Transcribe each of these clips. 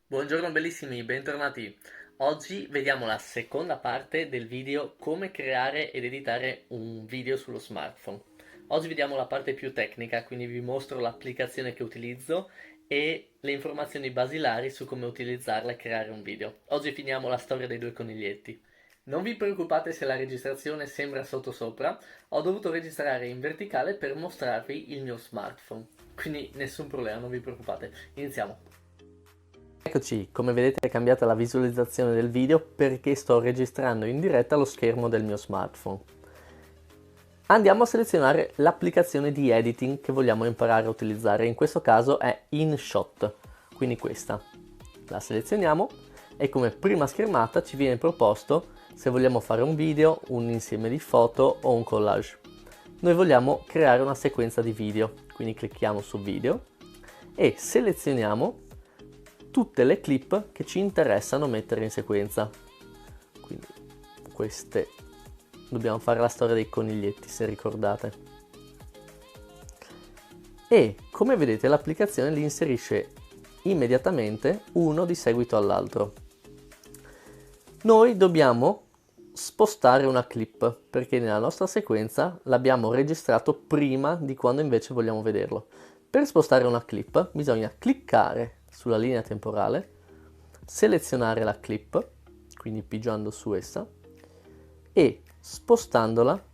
Buongiorno bellissimi, bentornati. Oggi vediamo la seconda parte del video come creare ed editare un video sullo smartphone. Oggi vediamo la parte più tecnica, quindi vi mostro l'applicazione che utilizzo e le informazioni basilari su come utilizzarla e creare un video. Oggi finiamo la storia dei due coniglietti. Non vi preoccupate se la registrazione sembra sottosopra, ho dovuto registrare in verticale per mostrarvi il mio smartphone. Quindi nessun problema, non vi preoccupate. Iniziamo. Eccoci, come vedete è cambiata la visualizzazione del video perché sto registrando in diretta lo schermo del mio smartphone. Andiamo a selezionare l'applicazione di editing che vogliamo imparare a utilizzare, in questo caso è InShot, quindi questa. La selezioniamo e come prima schermata ci viene proposto se vogliamo fare un video, un insieme di foto o un collage. Noi vogliamo creare una sequenza di video, quindi clicchiamo su video e selezioniamo tutte le clip che ci interessano mettere in sequenza. Quindi queste dobbiamo fare la storia dei coniglietti, se ricordate. E come vedete l'applicazione li inserisce immediatamente uno di seguito all'altro. Noi dobbiamo spostare una clip perché nella nostra sequenza l'abbiamo registrato prima di quando invece vogliamo vederlo. Per spostare una clip bisogna cliccare sulla linea temporale, selezionare la clip, quindi pigiando su essa, e spostandola,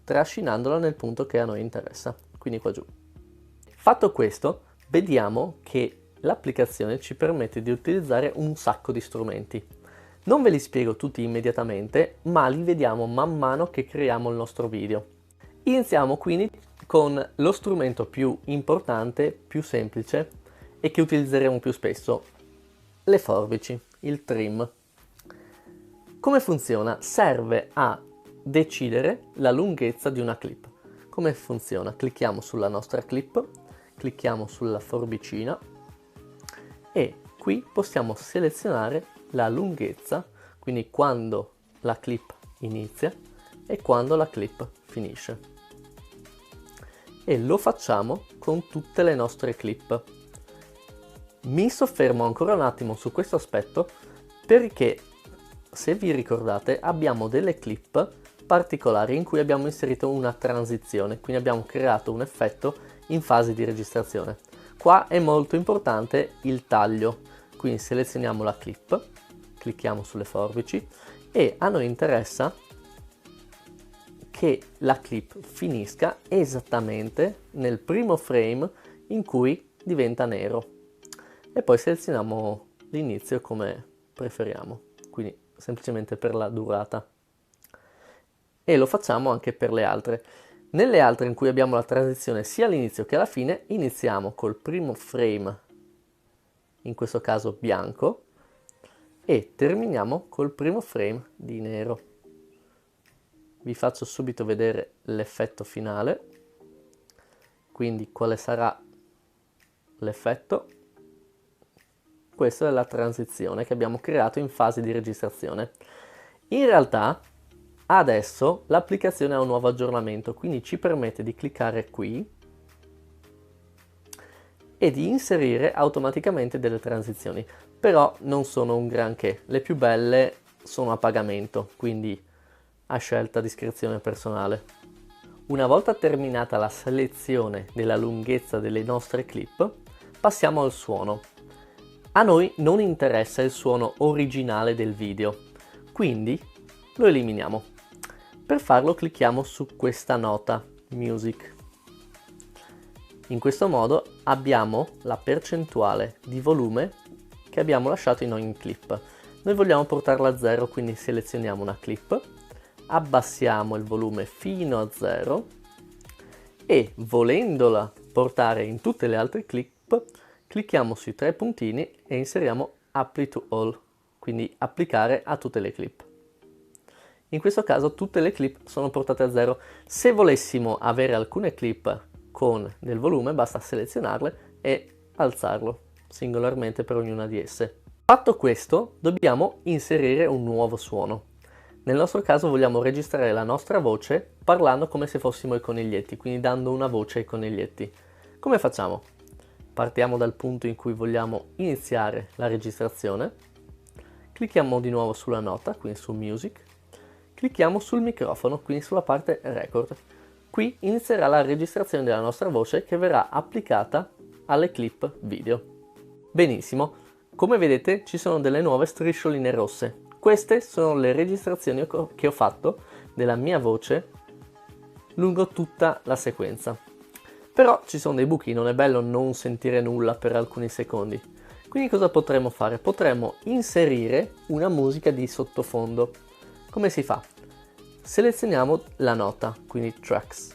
trascinandola nel punto che a noi interessa, quindi qua giù. Fatto questo, vediamo che l'applicazione ci permette di utilizzare un sacco di strumenti. Non ve li spiego tutti immediatamente, ma li vediamo man mano che creiamo il nostro video. Iniziamo quindi con lo strumento più importante, più semplice, e che utilizzeremo più spesso, le forbici, il trim. Come funziona? Serve a decidere la lunghezza di una clip. Come funziona? Clicchiamo sulla nostra clip, clicchiamo sulla forbicina e qui possiamo selezionare la lunghezza, quindi quando la clip inizia e quando la clip finisce. E lo facciamo con tutte le nostre clip. Mi soffermo ancora un attimo su questo aspetto perché, se vi ricordate, abbiamo delle clip particolari in cui abbiamo inserito una transizione, quindi abbiamo creato un effetto in fase di registrazione. Qua è molto importante il taglio, quindi selezioniamo la clip, clicchiamo sulle forbici e a noi interessa che la clip finisca esattamente nel primo frame in cui diventa nero. E poi selezioniamo l'inizio come preferiamo, quindi semplicemente per la durata. E lo facciamo anche per le altre. Nelle altre in cui abbiamo la transizione sia all'inizio che alla fine, iniziamo col primo frame, in questo caso bianco, e terminiamo col primo frame di nero. Vi faccio subito vedere l'effetto finale, quindi quale sarà l'effetto. Questa è la transizione che abbiamo creato in fase di registrazione. In realtà adesso l'applicazione ha un nuovo aggiornamento, quindi ci permette di cliccare qui e di inserire automaticamente delle transizioni, però non sono un granché. Le più belle sono a pagamento, quindi a scelta discrezione personale. Una volta terminata la selezione della lunghezza delle nostre clip, passiamo al suono. A noi non interessa il suono originale del video, quindi lo eliminiamo. Per farlo clicchiamo su questa nota, Music. In questo modo abbiamo la percentuale di volume che abbiamo lasciato in ogni clip. Noi vogliamo portarla a 0, quindi selezioniamo una clip, abbassiamo il volume fino a 0 e volendola portare in tutte le altre clip, clicchiamo sui tre puntini e inseriamo Apply to All, quindi applicare a tutte le clip. In questo caso tutte le clip sono portate a 0. Se volessimo avere alcune clip con del volume, basta selezionarle e alzarlo singolarmente per ognuna di esse. Fatto questo, dobbiamo inserire un nuovo suono. Nel nostro caso vogliamo registrare la nostra voce parlando come se fossimo i coniglietti, quindi dando una voce ai coniglietti. Come facciamo? partiamo dal punto in cui vogliamo iniziare la registrazione, clicchiamo di nuovo sulla nota, quindi su Music, clicchiamo sul microfono, quindi sulla parte Record. Qui inizierà la registrazione della nostra voce che verrà applicata alle clip video. Benissimo, come vedete ci sono delle nuove striscioline rosse. Queste sono le registrazioni che ho fatto della mia voce lungo tutta la sequenza. Però ci sono dei buchi, non è bello non sentire nulla per alcuni secondi. Quindi cosa potremmo fare? Potremmo inserire una musica di sottofondo. Come si fa? Selezioniamo la nota, quindi Tracks.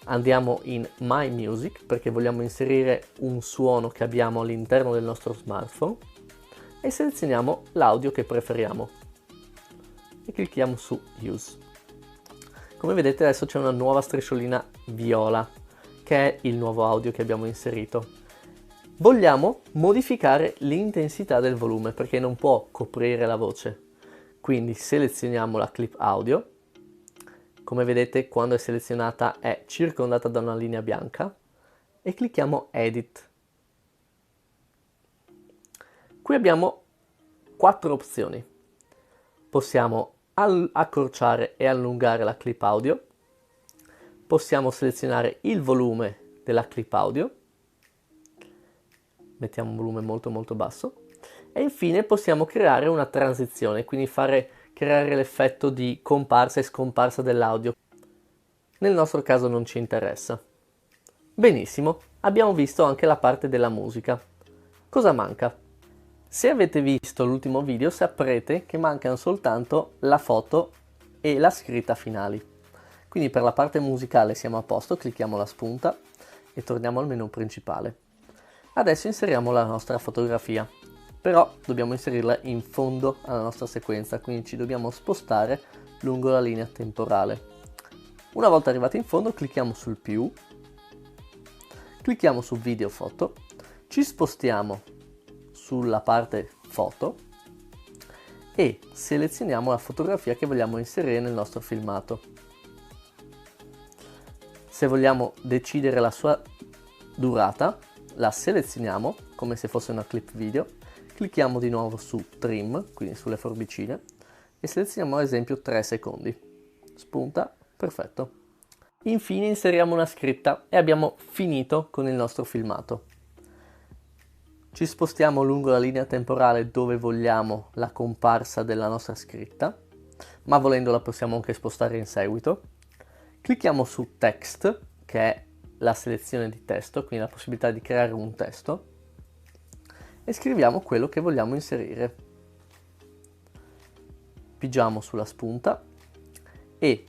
Andiamo in My Music perché vogliamo inserire un suono che abbiamo all'interno del nostro smartphone e selezioniamo l'audio che preferiamo e clicchiamo su Use. Come vedete adesso c'è una nuova strisciolina viola che è il nuovo audio che abbiamo inserito. Vogliamo modificare l'intensità del volume perché non può coprire la voce, quindi selezioniamo la clip audio. Come vedete quando è selezionata è circondata da una linea bianca e clicchiamo Edit. Qui abbiamo 4 opzioni. Possiamo accorciare e allungare la clip audio, possiamo selezionare il volume della clip audio, mettiamo un volume molto basso, e infine possiamo creare una transizione, quindi creare l'effetto di comparsa e scomparsa dell'audio. Nel nostro caso non ci interessa. Benissimo, abbiamo visto anche la parte della musica. Cosa manca? Se avete visto l'ultimo video saprete che mancano soltanto la foto e la scritta finali. Quindi per la parte musicale siamo a posto, clicchiamo la spunta e torniamo al menu principale. Adesso inseriamo la nostra fotografia, però dobbiamo inserirla in fondo alla nostra sequenza, quindi ci dobbiamo spostare lungo la linea temporale. Una volta arrivati in fondo clicchiamo sul più, clicchiamo su video foto, ci spostiamo sulla parte foto e selezioniamo la fotografia che vogliamo inserire nel nostro filmato. Se vogliamo decidere la sua durata, la selezioniamo come se fosse una clip video, clicchiamo di nuovo su Trim, quindi sulle forbicine, e selezioniamo ad esempio 3 secondi. Spunta, perfetto. Infine inseriamo una scritta e abbiamo finito con il nostro filmato. Ci spostiamo lungo la linea temporale dove vogliamo la comparsa della nostra scritta, ma volendola possiamo anche spostare in seguito. Clicchiamo su Text, che è la selezione di testo, quindi la possibilità di creare un testo, e scriviamo quello che vogliamo inserire. Pigiamo sulla spunta e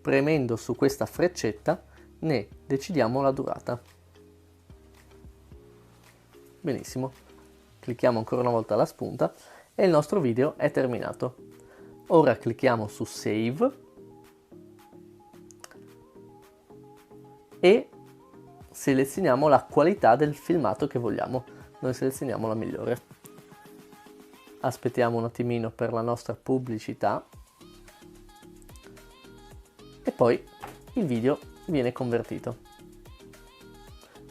premendo su questa freccetta ne decidiamo la durata. Benissimo, clicchiamo ancora una volta la spunta e il nostro video è terminato. Ora clicchiamo su Save e selezioniamo la qualità del filmato che vogliamo. Noi selezioniamo la migliore. Aspettiamo un attimino per la nostra pubblicità e poi il video viene convertito.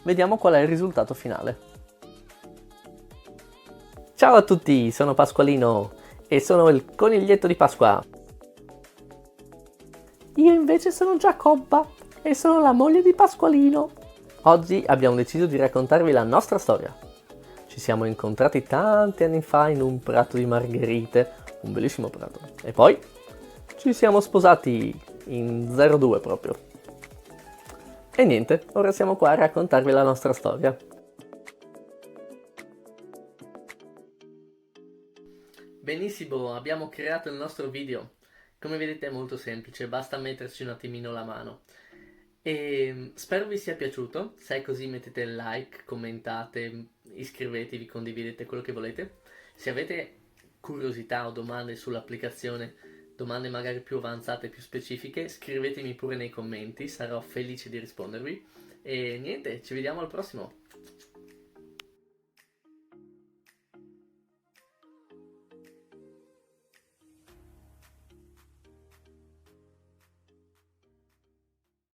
Vediamo qual è il risultato finale. Ciao a tutti, sono Pasqualino e sono il coniglietto di Pasqua. Io invece sono Giacobba e sono la moglie di Pasqualino. Oggi abbiamo deciso di raccontarvi la nostra storia. Ci siamo incontrati tanti anni fa in un prato di margherite, un bellissimo prato. E poi ci siamo sposati in 02 proprio. E niente, ora siamo qua a raccontarvi la nostra storia. Benissimo, abbiamo creato il nostro video. Come vedete è molto semplice, basta metterci un attimino la mano. E spero vi sia piaciuto. Se è così mettete like, commentate, iscrivetevi, condividete quello che volete. Se avete curiosità o domande sull'applicazione, domande magari più avanzate, più specifiche, scrivetemi pure nei commenti, sarò felice di rispondervi. E niente, ci vediamo al prossimo.